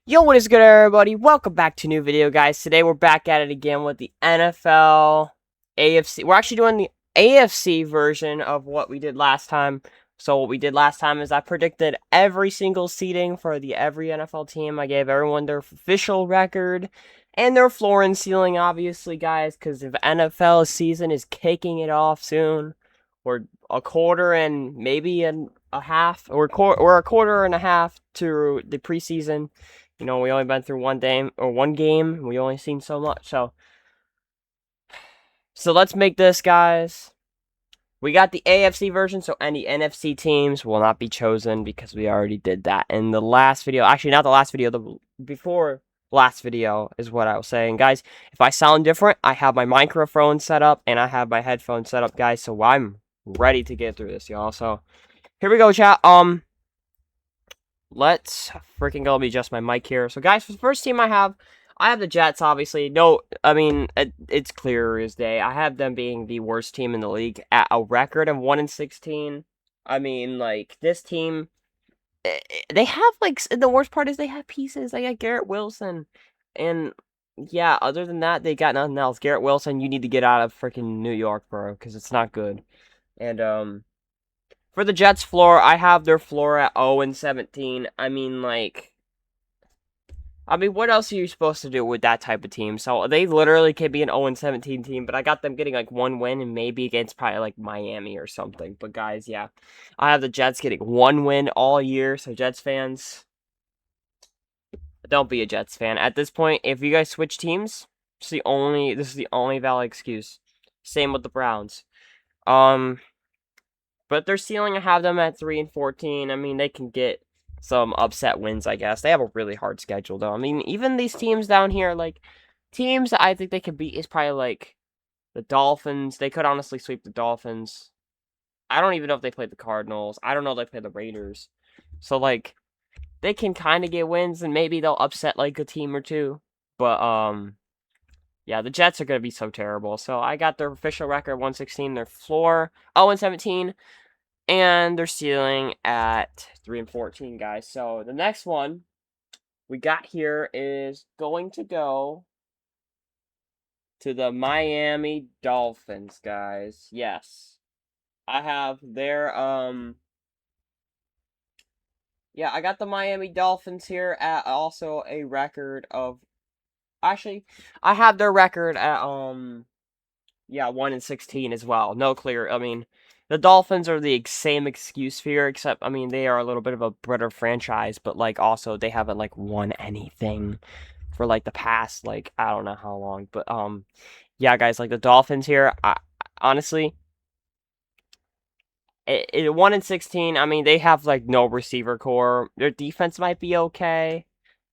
Yo, what is good, everybody? Welcome back to a new video, guys. Today we're back at it again with the NFL AFC. We're actually doing the AFC version of what we did last time. So what we did last time is I predicted every single seeding for every NFL team. I gave everyone their official record and their floor and ceiling, obviously, guys, because if NFL season is kicking it off soon, we're a quarter and maybe a half, or we're a quarter and a half to the preseason. We only been through one game. We only seen so much. So let's make this, guys. We got the AFC version, so any NFC teams will not be chosen because we already did that in the last video. Actually, not the last video, the before last video is what I was saying. Guys, if I sound different, I have my microphone set up and I have my headphones set up, guys, so I'm ready to get through this, y'all. So, here we go, chat. Let's freaking go. Let me adjust my mic here. So, guys, for the first team I have the Jets, obviously. No, I mean, it's clear as day. I have them being the worst team in the league at a record of 1-16. I mean, like, this team, they have, like, the worst part is they have pieces. They got Garrett Wilson. And, yeah, other than that, they got nothing else. Garrett Wilson, you need to get out of freaking New York, bro, because it's not good. And, for the Jets floor, I have their floor at 0-17. I mean, what else are you supposed to do with that type of team? So they literally could be an 0-17 team, but I got them getting like one win and maybe against probably like Miami or something. But guys, yeah, I have the Jets getting one win all year. So Jets fans, don't be a Jets fan at this point. If you guys switch teams, this is the only valid excuse. Same with the Browns. But their ceiling, I have them at 3-14. I mean, they can get some upset wins, I guess. They have a really hard schedule, though. I mean, even these teams down here, like, teams that I think they could beat is probably, like, the Dolphins. They could honestly sweep the Dolphins. I don't even know if they played the Cardinals. I don't know if they play the Raiders. So, like, they can kind of get wins, and maybe they'll upset, like, a team or two. But, yeah, the Jets are going to be so terrible. So, I got their official record, 116. Their floor, 0-17. And they're ceiling at 3-14, guys. So the next one we got here is going to go to the Miami Dolphins, guys. Yes. I have their yeah, I got the Miami Dolphins here at also a record of actually I have their record at 1-16 as well. No clear. I mean, the Dolphins are the same excuse here, except I mean they are a little bit of a better franchise, but like also they haven't like won anything for like the past like I don't know how long. But yeah, guys, like the Dolphins here, honestly, 1-16. I mean they have like no receiver core. Their defense might be okay.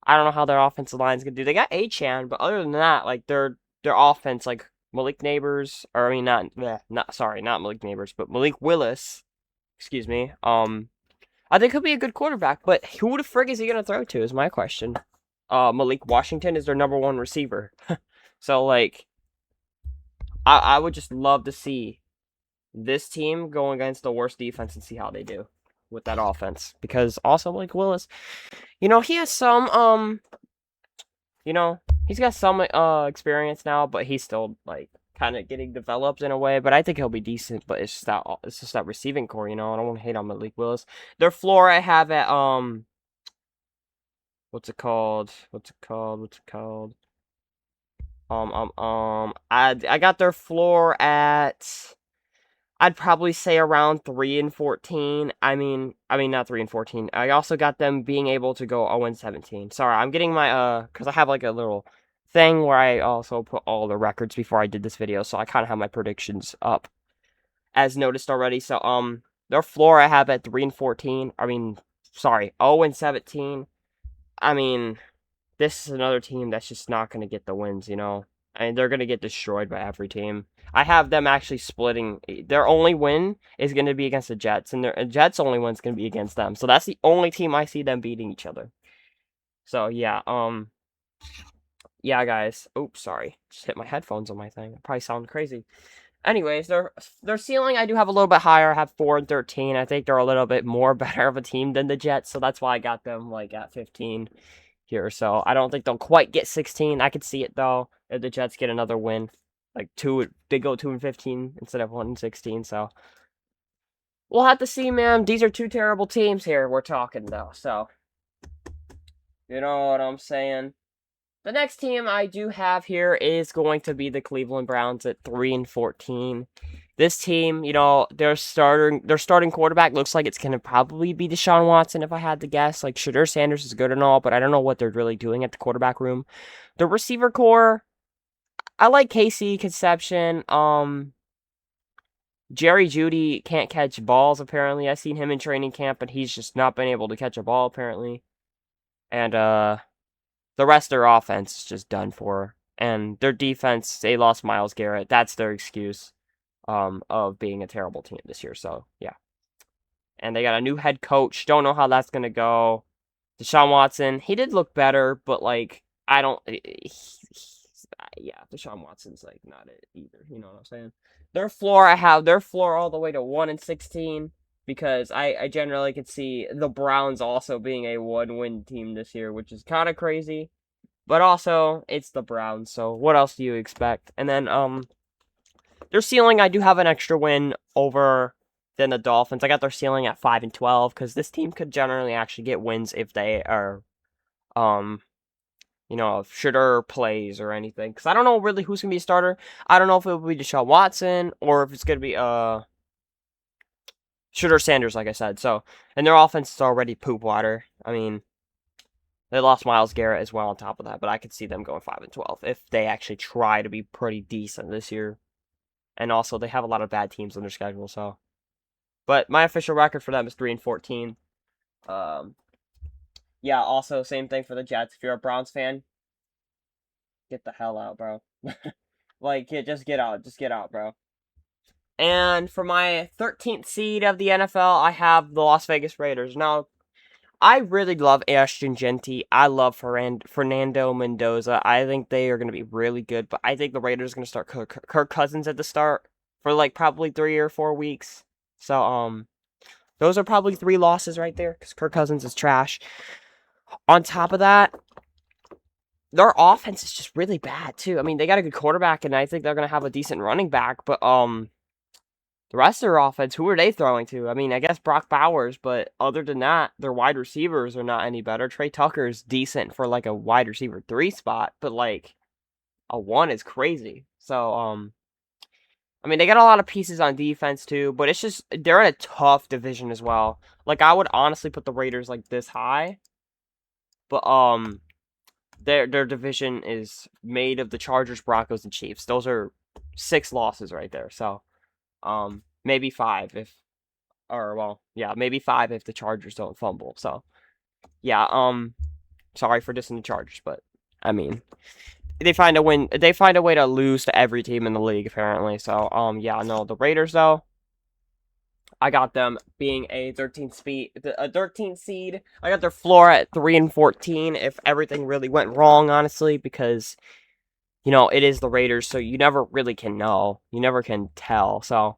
I don't know how their offensive line's gonna do. They got A-Chan, but other than that, like their offense, like Malik Neighbors, or I mean not Malik Neighbors, but Malik Willis, excuse me. I think he'll be a good quarterback, but who the frig is he gonna throw to? Is my question. Malik Washington is their number one receiver, so like, I would just love to see this team go against the worst defense and see how they do with that offense. Because also Malik Willis, he has some he's got some experience now, but he's still like kind of getting developed in a way. But I think he'll be decent. But it's just that receiving core. I don't want to hate on Malik Willis. Their floor I have at what's it called? I got their floor at I'd probably say around 3-14. I mean not 3-14. I also got them being able to go 0-17. Sorry, I'm getting my because I have like a little thing where I also put all the records before I did this video, so I kind of have my predictions up as noticed already. So their floor I have at 3-14. I mean, sorry, 0-17. I mean, this is another team that's just not going to get the wins, and they're going to get destroyed by every team. I have them actually splitting. Their only win is going to be against the Jets, and their Jets' only win is going to be against them. So that's the only team I see them beating each other. So yeah, yeah, guys. Oops, sorry, just hit my headphones on my thing. It probably sound crazy. Anyways, their ceiling I do have a little bit higher. I have 4-13. I think they're a little bit more better of a team than the Jets, so that's why I got them like at 15. here, so I don't think they'll quite get 16. I could see it though if the Jets get another win, like they go 2-15 instead of 1-16. So we'll have to see, man. These are two terrible teams here we're talking though, so you know what I'm saying. The next team I do have here is going to be the Cleveland Browns at 3-14. This team, their starting quarterback looks like it's going to probably be Deshaun Watson if I had to guess. Like, Shadur Sanders is good and all, but I don't know what they're really doing at the quarterback room. The receiver core, I like Casey Conception. Jerry Jeudy can't catch balls, apparently. I've seen him in training camp, but he's just not been able to catch a ball, apparently. And, the rest of their offense is just done for. And their defense, they lost Myles Garrett. That's their excuse of being a terrible team this year. So, yeah. And they got a new head coach. Don't know how that's going to go. Deshaun Watson, he did look better, but, like, I don't... yeah, Deshaun Watson's, like, not it either. You know what I'm saying? Their floor all the way to 1-16. Because I generally could see the Browns also being a 1-win team this year, which is kind of crazy. But also, it's the Browns, so what else do you expect? And then, their ceiling, I do have an extra win over than the Dolphins. I got their ceiling at 5-12, because this team could generally actually get wins if they are, if Shooter plays or anything. Because I don't know really who's going to be a starter. I don't know if it will be Deshaun Watson, or if it's going to be, Shooter Sanders, like I said. So, and their offense is already poop water. I mean, they lost Myles Garrett as well on top of that, but I could see them going 5-12 if they actually try to be pretty decent this year. And also, they have a lot of bad teams on their schedule. So, but my official record for them is 3-14. Yeah. Also, same thing for the Jets. If you're a Browns fan, get the hell out, bro. Like, just get out. Just get out, bro. And for my 13th seed of the NFL, I have the Las Vegas Raiders. Now, I really love Ashton Genty. I love Fernando Mendoza. I think they are going to be really good, but I think the Raiders are going to start Kirk Cousins at the start for like probably 3 or 4 weeks. So, those are probably 3 losses right there because Kirk Cousins is trash. On top of that, their offense is just really bad too. I mean, they got a good quarterback, and I think they're going to have a decent running back, but the rest of their offense, who are they throwing to? I mean, I guess Brock Bowers, but other than that, their wide receivers are not any better. Trey Tucker's decent for like a wide receiver 3 spot, but like a 1 is crazy. So, I mean, they got a lot of pieces on defense too, but it's just they're in a tough division as well. Like, I would honestly put the Raiders like this high, but their division is made of the Chargers, Broncos, and Chiefs. Those are 6 losses right there. So, maybe 5 maybe 5 if the Chargers don't fumble. So, yeah, sorry for dissing the Chargers, but I mean, they find a way to lose to every team in the league apparently. So, the Raiders though, I got them being a 13th seed. I got their floor at 3-14 if everything really went wrong, honestly, because it is the Raiders, so you never really can know. You never can tell. So,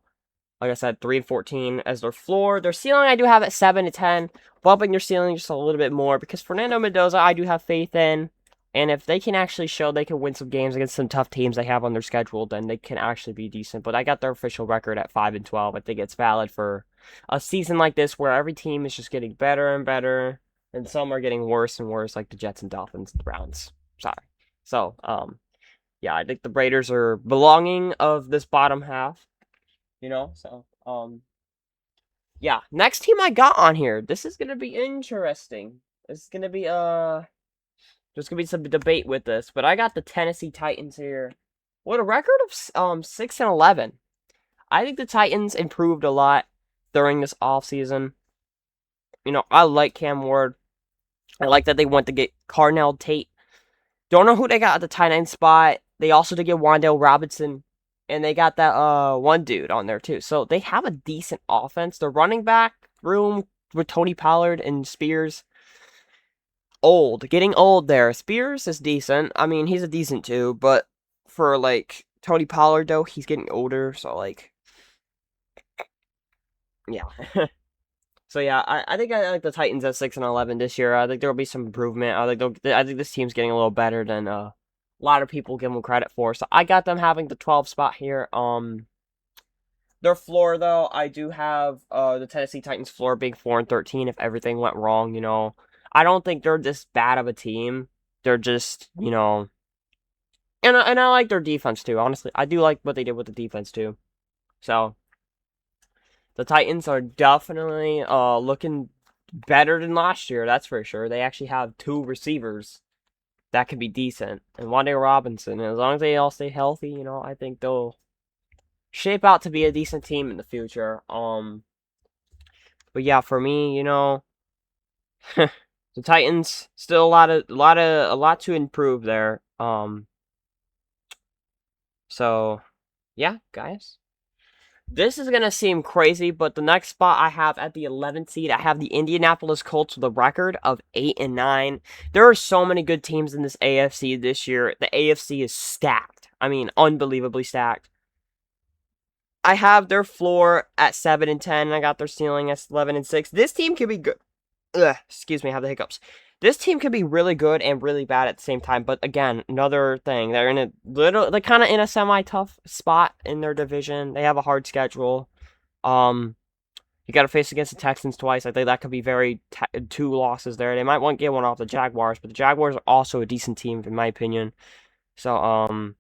like I said, 3-14 as their floor. Their ceiling I do have at 7-10, bumping their ceiling just a little bit more because Fernando Mendoza I do have faith in. And if they can actually show they can win some games against some tough teams they have on their schedule, then they can actually be decent. But I got their official record at 5-12. I think it's valid for a season like this where every team is just getting better and better, and some are getting worse and worse, like the Jets and Dolphins and the Browns. Sorry. So, yeah, I think the Raiders are belonging of this bottom half. So, yeah. Next team I got on here. This is gonna be interesting. This is gonna be there's gonna be some debate with this, but I got the Tennessee Titans here with a record of 6-11. I think the Titans improved a lot during this offseason. I like Cam Ward. I like that they went to get Carnell Tate. Don't know who they got at the tight end spot. They also did get Wan'Dale Robinson, and they got that one dude on there too. So they have a decent offense. The running back room with Tony Pollard and Spears, getting old there. Spears is decent. I mean, he's a decent too, but for like Tony Pollard though, he's getting older, so like, yeah. So yeah, I think I like the Titans at 6-11 this year. I think there'll be some improvement. I think this team's getting a little better than a lot of people give them credit for. So I got them having the 12 spot here. Their floor though, I do have the Tennessee Titans floor being 4-13 if everything went wrong. I don't think they're this bad of a team. They're just and I like their defense too. Honestly, I do like what they did with the defense too. So the Titans are definitely looking better than last year, that's for sure. They actually have two receivers that could be decent. And Wan'Dale Robinson, as long as they all stay healthy, I think they'll shape out to be a decent team in the future. But yeah, for me, the Titans still a lot to improve there. So yeah, guys. This is going to seem crazy, but the next spot I have at the 11th seed, I have the Indianapolis Colts with a record of 8-9. There are so many good teams in this AFC this year. The AFC is stacked. I mean, unbelievably stacked. I have their floor at 7-10, and I got their ceiling at 11-6. This team can be good. Excuse me, I have the hiccups. This team can be really good and really bad at the same time. But again, another thing, they're kind of in a semi-tough spot in their division. They have a hard schedule. You got to face against the Texans twice. I think that could be two losses there. They might want to get one off the Jaguars, but the Jaguars are also a decent team in my opinion. So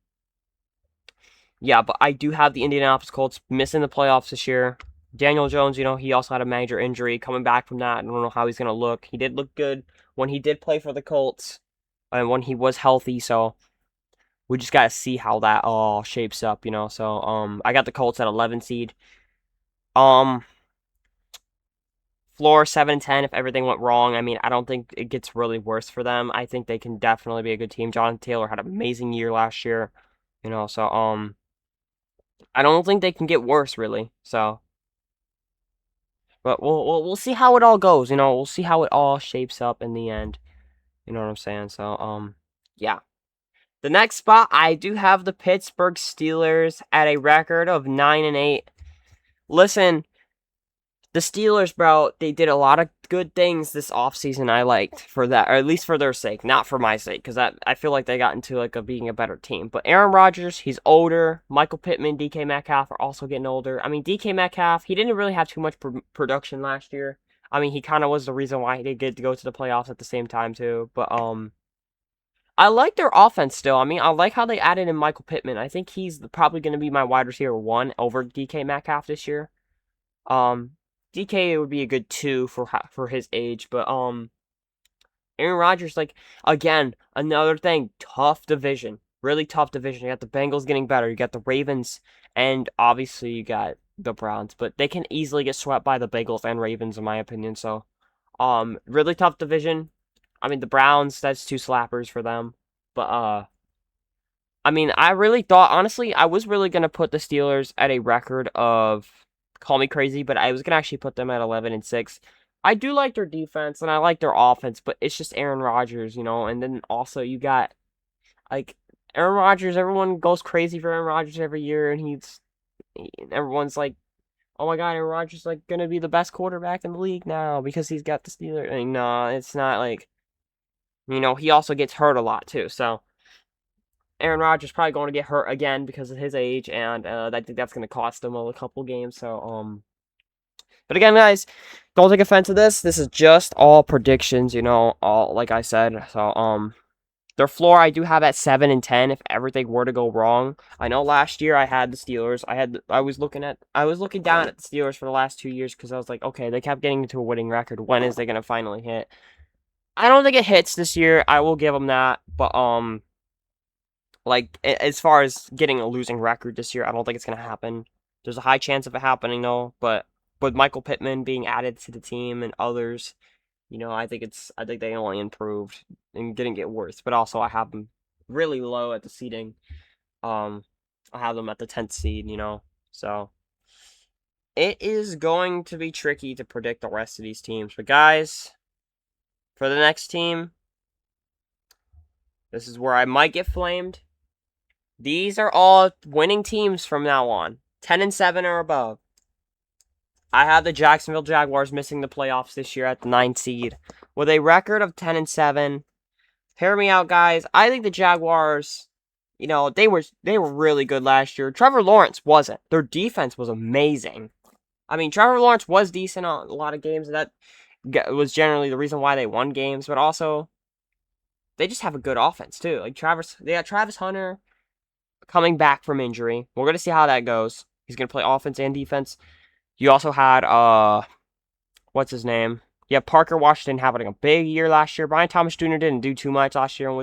yeah, but I do have the Indianapolis Colts missing the playoffs this year. Daniel Jones, he also had a major injury. Coming back from that, I don't know how he's going to look. He did look good when he did play for the Colts and when he was healthy, so we just got to see how that all shapes up, So, I got the Colts at 11 seed. Floor 7-10 if everything went wrong. I mean, I don't think it gets really worse for them. I think they can definitely be a good team. Jonathan Taylor had an amazing year last year, so I don't think they can get worse really. So but we'll see how it all goes, We'll see how it all shapes up in the end. You know what I'm saying? So yeah. The next spot I do have the Pittsburgh Steelers at a record of 9-8. Listen, the Steelers, bro, they did a lot of good things this offseason I liked for that, or at least for their sake, not for my sake, because I feel like they got into being a better team. But Aaron Rodgers, he's older. Michael Pittman, DK Metcalf are also getting older. I mean, DK Metcalf, he didn't really have too much production last year. I mean, he kind of was the reason why they get to go to the playoffs at the same time too. But I like their offense still. I mean, I like how they added in Michael Pittman. I think he's probably going to be my wide receiver 1 over DK Metcalf this year. DK would be a good 2 for his age, but Aaron Rodgers, again, another thing, tough division, really tough division. You got the Bengals getting better, you got the Ravens, and obviously you got the Browns, but they can easily get swept by the Bengals and Ravens in my opinion. So, really tough division. I mean, the Browns, that's 2 slappers for them, but I mean, I really thought, honestly, I was really gonna put the Steelers at a record of, call me crazy, but I was gonna actually put them at 11-6. I do like their defense and I like their offense, but it's just Aaron Rodgers, and then also you got Aaron Rodgers. Everyone goes crazy for Aaron Rodgers every year, and everyone's like, "Oh my God, Aaron Rodgers is gonna be the best quarterback in the league now because he's got the Steelers." I mean, no, it's not he also gets hurt a lot too, so. Aaron Rodgers probably going to get hurt again because of his age, and I think that's going to cost him a couple games. So, but again, guys, don't take offense to this. This is just all predictions, all like I said. So, their floor I do have at 7-10 if everything were to go wrong. I know last year I had the Steelers. I was looking down at the Steelers for the last 2 years because I was like, okay, they kept getting into a winning record. When is they going to finally hit? I don't think it hits this year. I will give them that, but as far as getting a losing record this year, I don't think it's gonna happen. There's a high chance of it happening though, but with Michael Pittman being added to the team and others, I think they only improved and didn't get worse. But also I have them really low at the seeding. I have them at the 10th seed, So it is going to be tricky to predict the rest of these teams. But guys, for the next team, this is where I might get flamed. These are all winning teams from now on. 10-7 or above. I have the Jacksonville Jaguars missing the playoffs this year at the 9th seed with a record of 10-7. Hear me out, guys. I think the Jaguars, they were really good last year. Trevor Lawrence wasn't. Their defense was amazing. I mean, Trevor Lawrence was decent on a lot of games, and that was generally the reason why they won games. But also, they just have a good offense too. Like they got Travis Hunter coming back from injury. We're gonna see how that goes. He's gonna play offense and defense. You also had what's his name? Yeah, Parker Washington having a big year last year. Brian Thomas Jr. didn't do too much last year,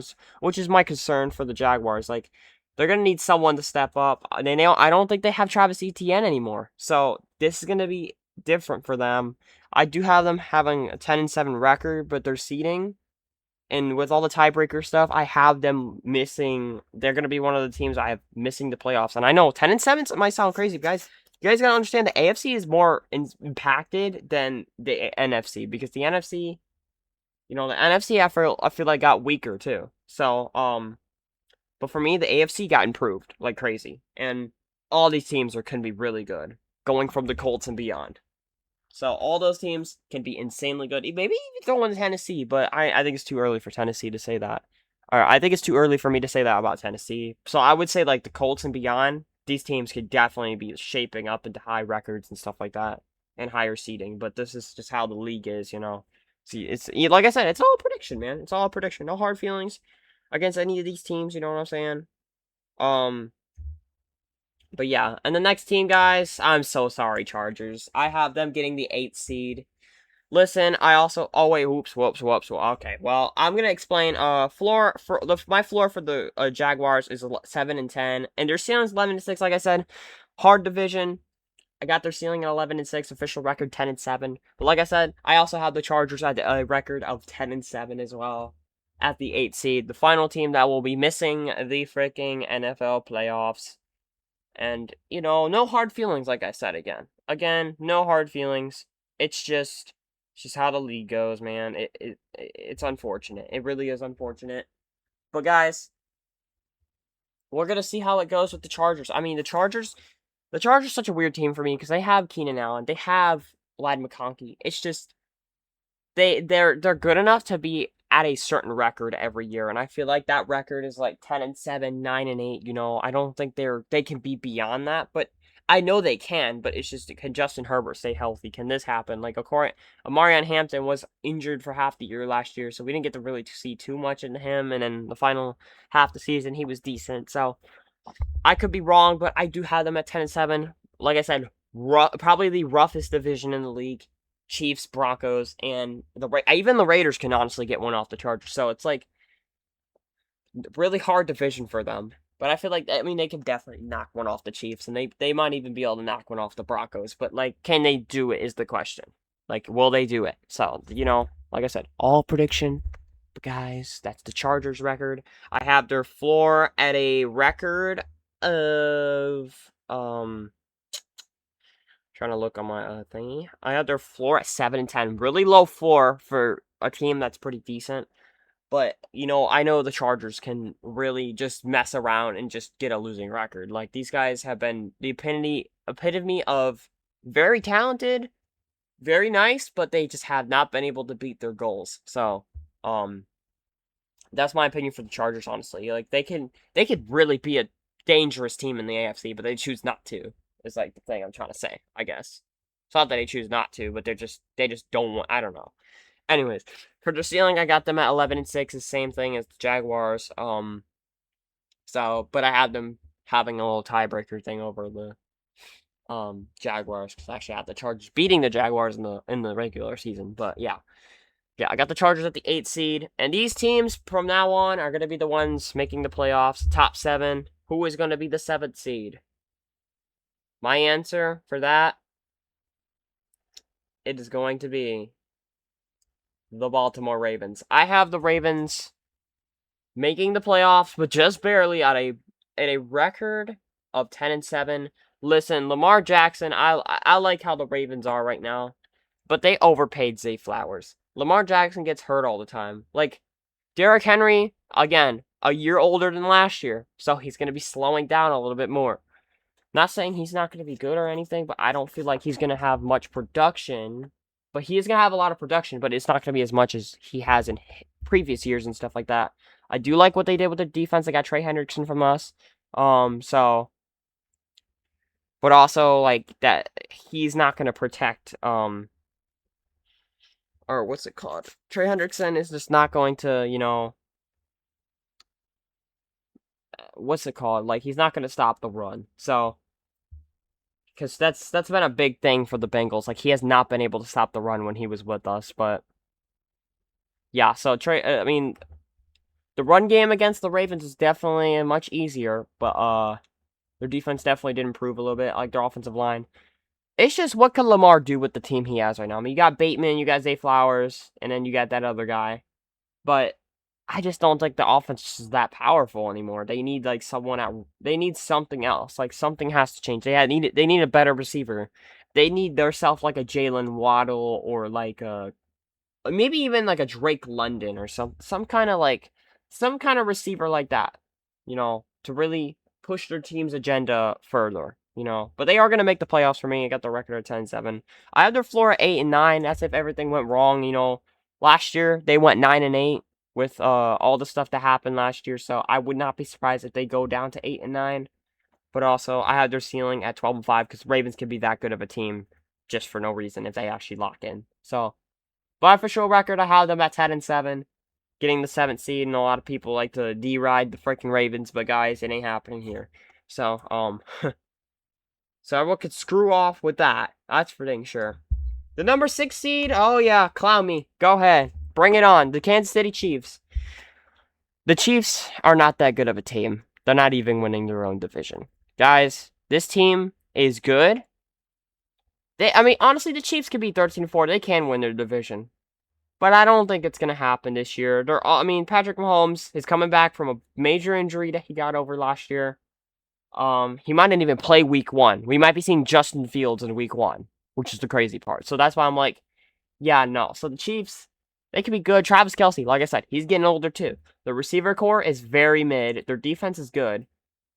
which is my concern for the Jaguars. Like, they're gonna need someone to step up. I don't think they have Travis Etienne anymore, so this is gonna be different for them. I do have them having a 10-7 record, but they're seeding, and with all the tiebreaker stuff, I have them missing. They're gonna be one of the teams I have missing the playoffs, and I know 10-7 might sound crazy, guys. You guys gotta understand the AFC is more impacted than the NFC because the NFC, the NFC I feel like got weaker too. So but for me the AFC got improved like crazy, and all these teams can be really good, going from the Colts and beyond. So all those teams can be insanely good. Maybe even throw in Tennessee, but I think it's too early for Tennessee to say that. Or I think it's too early for me to say that about Tennessee. So I would say like the Colts and beyond, these teams could definitely be shaping up into high records and stuff like that and higher seeding. But this is just how the league is. See, it's like I said, it's all prediction, man. It's all prediction. No hard feelings against any of these teams. You know what I'm saying? Um, but yeah, and the next team, guys, I'm so sorry, Chargers. I have them getting the 8th seed. Listen, I also. Oh wait, whoops. Okay, well, I'm gonna explain. My floor for the Jaguars is 7-10, and their ceiling is 11-6. Like I said, hard division. I got their ceiling at 11-6, official record 10-7. But like I said, I also have the Chargers at a record of 10-7 as well, at the 8th seed, the final team that will be missing the freaking NFL playoffs. And no hard feelings. Like I said again, no hard feelings. It's just how the league goes, man. It's unfortunate. It really is unfortunate. But guys, we're gonna see how it goes with the Chargers. I mean, the Chargers such a weird team for me because they have Keenan Allen, they have Vlad McConkey. It's just they're good enough to be at a certain record every year, and I feel like that record is like 10-7, 9-8. I don't think they can be beyond that, but I know they can. But it's just, can Justin Herbert stay healthy? Can this happen? Like, of course, Amarian Hampton was injured for half the year last year, so we didn't get to really see too much in him. And then the final half the season, he was decent. So I could be wrong, but I do have them at 10-7. Like I said, probably the roughest division in the league. Chiefs, Broncos, and even the Raiders can honestly get one off the Chargers. So it's like really hard division for them. But I feel like, they can definitely knock one off the Chiefs, and they might even be able to knock one off the Broncos. But like, can they do it is the question. Like, will they do it? So like I said, all prediction. But guys, that's the Chargers record. I have their floor at a record of trying to look on my thingy. I have their floor at 7-10. Really low floor for a team that's pretty decent. But, I know the Chargers can really just mess around and just get a losing record. Like, these guys have been the epitome of very talented, very nice, but they just have not been able to beat their goals. So, that's my opinion for the Chargers, honestly. Like, they could really be a dangerous team in the AFC, but they choose not to. Is like the thing I'm trying to say, I guess. It's not that they choose not to, but they just don't want. I don't know. Anyways, for the ceiling, I got them at 11-6, the same thing as the Jaguars. But I had them having a little tiebreaker thing over the Jaguars, because I actually had the Chargers beating the Jaguars in the regular season. But yeah, I got the Chargers at the 8th seed, and these teams from now on are going to be the ones making the playoffs, top 7. Who is going to be the 7th seed? My answer for that, it is going to be the Baltimore Ravens. I have the Ravens making the playoffs, but just barely at a record of 10-7. Listen, Lamar Jackson, I like how the Ravens are right now, but they overpaid Zay Flowers. Lamar Jackson gets hurt all the time. Like, Derrick Henry, again, a year older than last year, so he's going to be slowing down a little bit more. Not saying he's not going to be good or anything, but I don't feel like he's going to have much production. But he is going to have a lot of production, but it's not going to be as much as he has in previous years and stuff like that. I do like what they did with the defense. They got Trey Hendrickson from us. So, but also like that he's not going to protect or what's it called? Trey Hendrickson is just not going to, what's it called? Like he's not going to stop the run. So, because that's been a big thing for the Bengals. Like he has not been able to stop the run when he was with us. But yeah, so I mean, the run game against the Ravens is definitely much easier. But their defense definitely did improve a little bit. Like their offensive line. It's just what can Lamar do with the team he has right now? I mean, you got Bateman, you got Zay Flowers, and then you got that other guy. But I just don't think the offense is that powerful anymore. They need like they need something else. Like something has to change. They need a better receiver. They need theirself like a Jalen Waddle or like a maybe even like a Drake London or some kind of receiver like that. To really push their team's agenda further. But they are going to make the playoffs for me. I got the record of 10-7. I have their floor at 8-9. That's if everything went wrong. Last year they went 9-8 with all the stuff that happened last year. So I would not be surprised if they go down to 8-9. But also I have their ceiling at 12-5 because Ravens can be that good of a team just for no reason if they actually lock in. So by official record, I have them at 10-7, getting the 7th seed, and a lot of people like to deride the freaking Ravens, but guys, it ain't happening here. So so everyone could screw off with that. That's for dang sure. The number 6 seed, oh yeah, clown me. Go ahead. Bring it on. The Kansas City Chiefs. The Chiefs are not that good of a team. They're not even winning their own division. Guys, this team is good. Honestly, the Chiefs could be 13-4. They can win their division. But I don't think it's going to happen this year. Patrick Mahomes is coming back from a major injury that he got over last year. He might not even play week 1. We might be seeing Justin Fields in week 1, which is the crazy part. So that's why I'm like, yeah, no. So the Chiefs, they can be good. Travis Kelce, like I said, he's getting older too. The receiver core is very mid. Their defense is good,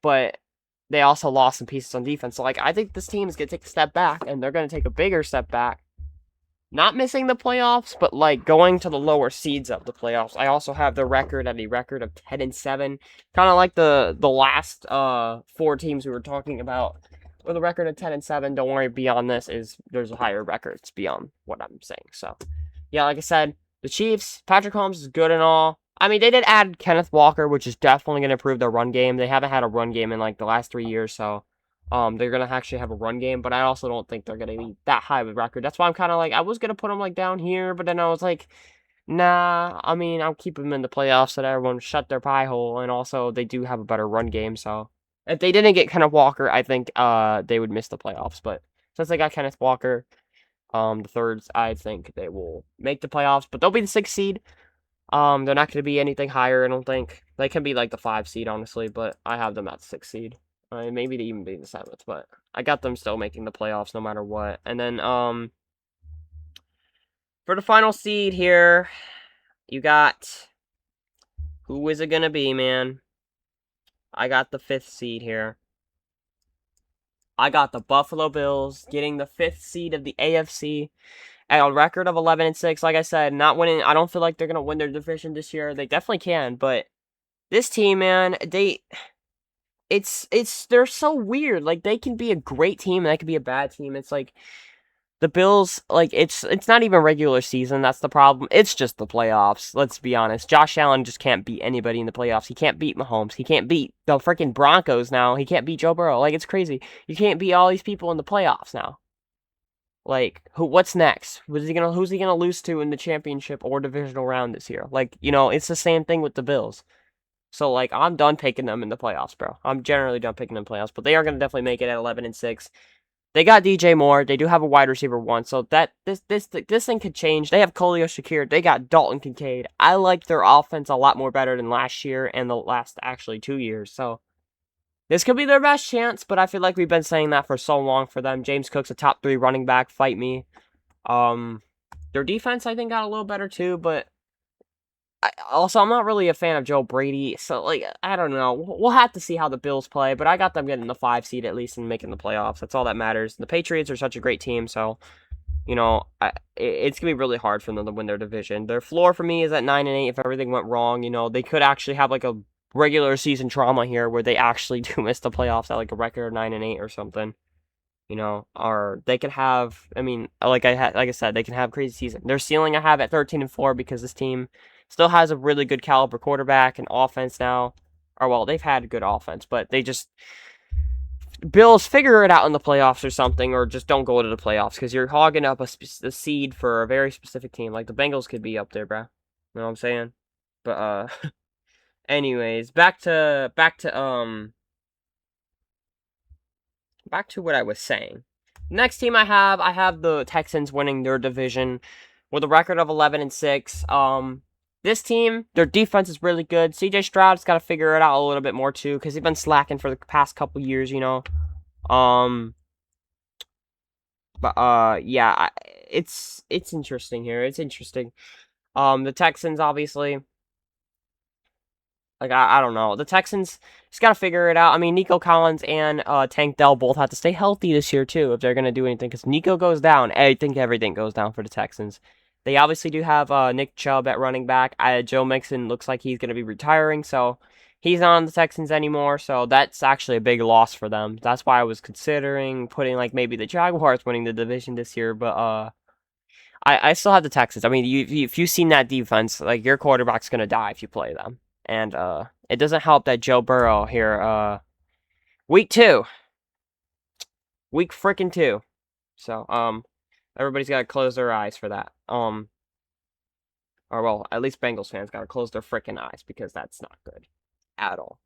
but they also lost some pieces on defense. So, I think this team is going to take a step back, and they're going to take a bigger step back. Not missing the playoffs, but, going to the lower seeds of the playoffs. I also have the record at a record of 10-7. Kind of like the last 4 teams we were talking about. With a record of 10-7, don't worry, beyond this there's higher records beyond what I'm saying. So, yeah, like I said, the Chiefs, Patrick Mahomes is good and all. They did add Kenneth Walker, which is definitely going to improve their run game. They haven't had a run game in, the last 3 years, so they're going to actually have a run game, but I also don't think they're going to be that high of a record. That's why I'm kind of I was going to put them, down here, but then I was like, nah, I'll keep them in the playoffs so that everyone shut their pie hole, and also they do have a better run game, so if they didn't get Kenneth Walker, I think they would miss the playoffs, but since they got Kenneth Walker, the thirds, I think they will make the playoffs, but they'll be the 6th seed. They're not going to be anything higher, I don't think. They can be the 5 seed, honestly, but I have them at 6 seed. Maybe they even be the 7th, but I got them still making the playoffs no matter what. And then, for the final seed here, you got, who is it going to be, man? I got the 5th seed here. I got the Buffalo Bills getting the 5th seed of the AFC. At a record of 11-6, like I said, not winning. I don't feel like they're gonna win their division this year. They definitely can, but this team, man, they're so weird. They can be a great team, and they can be a bad team. It's the Bills, it's not even regular season. That's the problem. It's just the playoffs. Let's be honest. Josh Allen just can't beat anybody in the playoffs. He can't beat Mahomes. He can't beat the freaking Broncos now. He can't beat Joe Burrow. It's crazy. You can't beat all these people in the playoffs now. What's next? Who's he gonna lose to in the championship or divisional round this year? It's the same thing with the Bills. So, I'm done picking them in the playoffs, bro. I'm generally done picking them in the playoffs, but they are gonna definitely make it at 11-6. They got DJ Moore. They do have a wide receiver 1, so that this thing could change. They have Khalil Shakir. They got Dalton Kincaid. I like their offense a lot more better than last year and the last actually 2 years. So this could be their best chance, but I feel like we've been saying that for so long for them. James Cook's a top 3 running back. Fight me. Their defense, I think, got a little better too, but I'm not really a fan of Joe Brady, so like I don't know. We'll have to see how the Bills play, but I got them getting the 5 seed at least and making the playoffs. That's all that matters. The Patriots are such a great team, so it's gonna be really hard for them to win their division. Their floor for me is at 9-8. If everything went wrong, they could actually have like a regular season trauma here where they actually do miss the playoffs at like a record of 9-8 or something. Or they could have. I mean, like I said, they can have crazy season. Their ceiling I have at 13-4 because this team still has a really good caliber quarterback and offense now. Or well, they've had good offense, but they just Bills figure it out in the playoffs or something, or just don't go to the playoffs because you're hogging up a seed for a very specific team. Like the Bengals could be up there, bro. You know what I'm saying? But anyways, back to what I was saying. Next team I have the Texans winning their division with a record of 11-6. This team, their defense is really good. CJ Stroud's got to figure it out a little bit more too, because he's been slacking for the past couple years, Yeah, it's interesting here. It's interesting. The Texans obviously. Like, I don't know. The Texans just got to figure it out. I mean, Nico Collins and Tank Dell both have to stay healthy this year, too, if they're going to do anything. Because Nico goes down. I think everything goes down for the Texans. They obviously do have Nick Chubb at running back. Joe Mixon looks like he's going to be retiring, so he's not on the Texans anymore. So that's actually a big loss for them. That's why I was considering putting, like, maybe the Jaguars winning the division this year. But I still have the Texans. I mean, if you've seen that defense, like, your quarterback's going to die if you play them. And it doesn't help that Joe Burrow here, week 2. Week freaking 2. So, everybody's got to close their eyes for that. Or, well, at least Bengals fans got to close their freaking eyes because that's not good at all.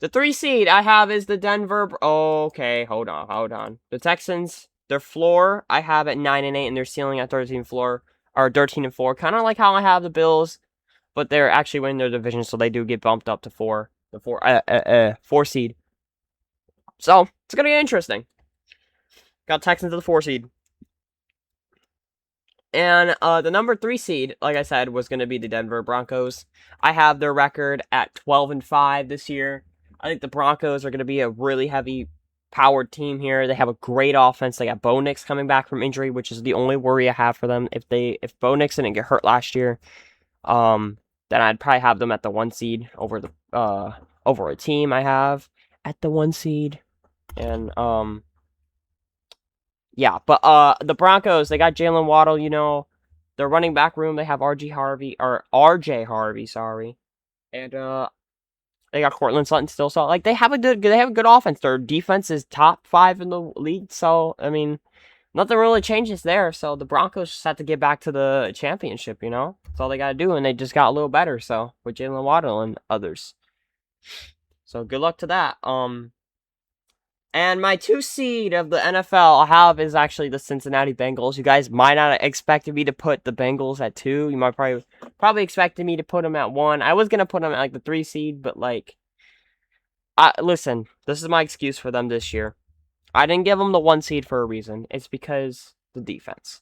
The 3 seed I have is the Denver. Okay, hold on. The Texans, their floor I have at 9-8, and their ceiling at 13-4. Kind of like how I have the Bills. But they're actually winning their division, so they do get bumped up to 4 seed. So it's gonna get interesting. Got Texans to the 4 seed, and the number 3 seed, like I said, was gonna be the Denver Broncos. I have their record at 12-5 this year. I think the Broncos are gonna be a really heavy powered team here. They have a great offense. They got Bo Nix coming back from injury, which is the only worry I have for them. If Bo Nix didn't get hurt last year, then I'd probably have them at the 1 seed over a team I have at the 1 seed. And yeah, but the Broncos, they got Jalen Waddle, their running back room, they have RJ Harvey, sorry. And they got Cortland Sutton still, so like they have a good offense. Their defense is top 5 in the league, so I mean, nothing really changes there, so the Broncos just have to get back to the championship, That's all they got to do, and they just got a little better, so, with Jalen Waddle and others. So, good luck to that. And my 2 seed of the NFL I have is actually the Cincinnati Bengals. You guys might not expect me to put the Bengals at 2. You might probably expected me to put them at 1. I was going to put them at, like, the 3 seed, but, like, listen, this is my excuse for them this year. I didn't give them the 1 seed for a reason. It's because the defense.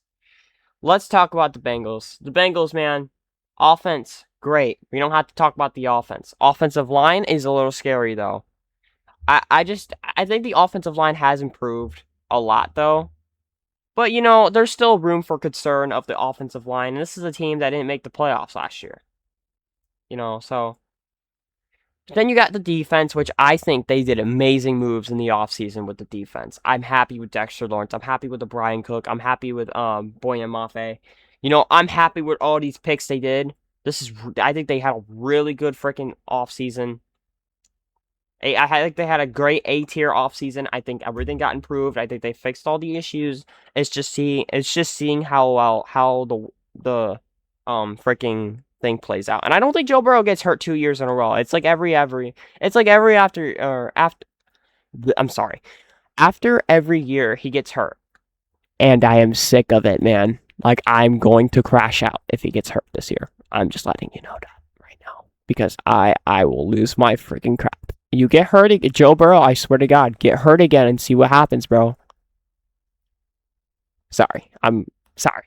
Let's talk about the Bengals. The Bengals, man, offense, great. We don't have to talk about the offense. Offensive line is a little scary, though. I think the offensive line has improved a lot, though. But, there's still room for concern of the offensive line. And this is a team that didn't make the playoffs last year. So... Then you got the defense, which I think they did amazing moves in the offseason with the defense. I'm happy with Dexter Lawrence. I'm happy with the Brian Cook. I'm happy with Boyan Mafe. I'm happy with all these picks they did. I think they had a really good freaking offseason. I think they had a great A-tier offseason. I think everything got improved. I think they fixed all the issues. It's just seeing how the freaking thing plays out. And I don't think Joe Burrow gets hurt 2 years in a row. It's like after every year he gets hurt. And I am sick of it, man. Like, I'm going to crash out if he gets hurt this year. I'm just letting you know that right now. Because I will lose my freaking crap. You get hurt, Joe Burrow, I swear to God, get hurt again and see what happens, bro. Sorry. I'm sorry.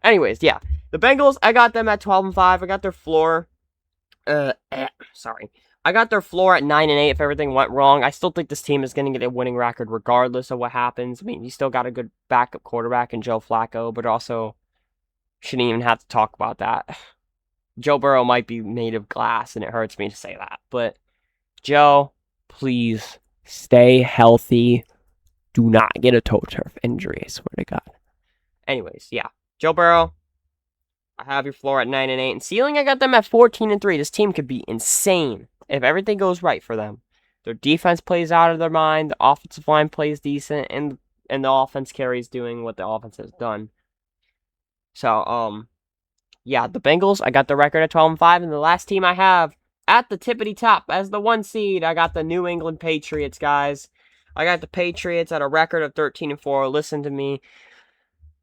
Anyways, yeah. The Bengals, I got them at 12-5. I got their floor. Sorry. I got their floor at 9-8 if everything went wrong. I still think this team is going to get a winning record regardless of what happens. I mean, you still got a good backup quarterback in Joe Flacco, but also shouldn't even have to talk about that. Joe Burrow might be made of glass, and it hurts me to say that. But, Joe, please stay healthy. Do not get a toe turf injury, I swear to God. Anyways, yeah. Joe Burrow, I have your floor at 9-8. And ceiling, I got them at 14-3. This team could be insane if everything goes right for them. Their defense plays out of their mind. The offensive line plays decent. And the offense carries doing what the offense has done. So, yeah, the Bengals, I got the record at 12-5. And the last team I have at the tippity top as the 1 seed, I got the New England Patriots, guys. I got the Patriots at a record of 13-4. Listen to me.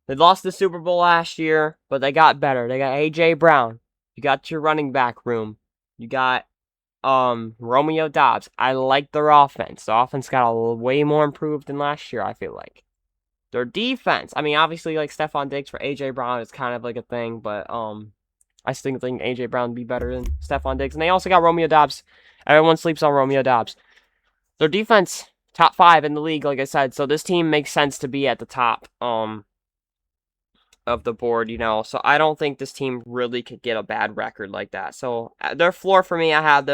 They lost the Super Bowl last year, but they got better. They got A.J. Brown. You got your running back room. You got Romeo Doubs. I like their offense. The offense got way more improved than last year, I feel like. Their defense. I mean, obviously, like, Stephon Diggs for A.J. Brown is kind of like a thing, but I still think A.J. Brown would be better than Stephon Diggs. And they also got Romeo Doubs. Everyone sleeps on Romeo Doubs. Their defense, top 5 in the league, like I said. So this team makes sense to be at the top. Of the board, so I don't think this team really could get a bad record like that. So their floor for me, I have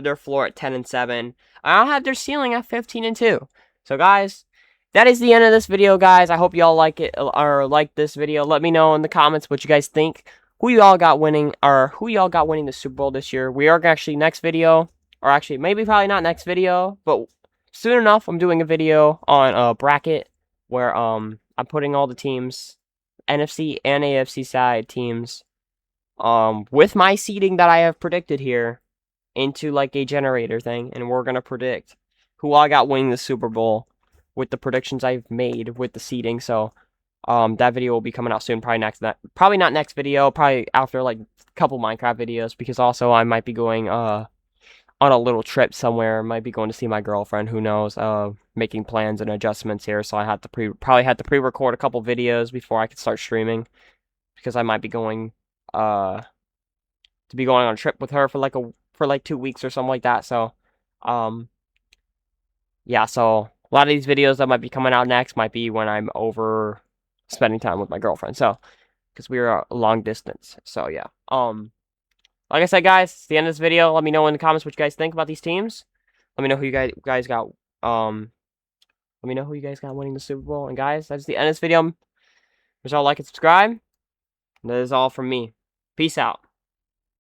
their floor at 10-7. I'll have their ceiling at 15-2. So guys, that is the end of this video, guys. I hope y'all like it or like this video. Let me know in the comments what you guys think. Who y'all got winning the Super Bowl this year? We are actually next video, or actually maybe probably not next video, but soon enough I'm doing a video on a bracket where I'm putting all the teams, NFC and AFC side teams, with my seeding that I have predicted here into like a generator thing, and we're gonna predict who I got winning the Super Bowl with the predictions I've made with the seeding. So, that video will be coming out soon. Probably not next video. Probably after like a couple Minecraft videos, because also I might be going on a little trip somewhere. Might be going to see my girlfriend. Who knows? Making plans and adjustments here, so I had to probably had to pre-record a couple videos before I could start streaming, because I might be going to be going on a trip with her for like 2 weeks or something like that. So, yeah. So a lot of these videos that might be coming out next might be when I'm over spending time with my girlfriend. So, because we are a long distance. So yeah. Like I said, guys, it's the end of this video. Let me know in the comments what you guys think about these teams. Let me know who you guys got. Let me know who you guys got winning the Super Bowl. And guys, that's the end of this video. Please all like and subscribe. And that is all from me. Peace out.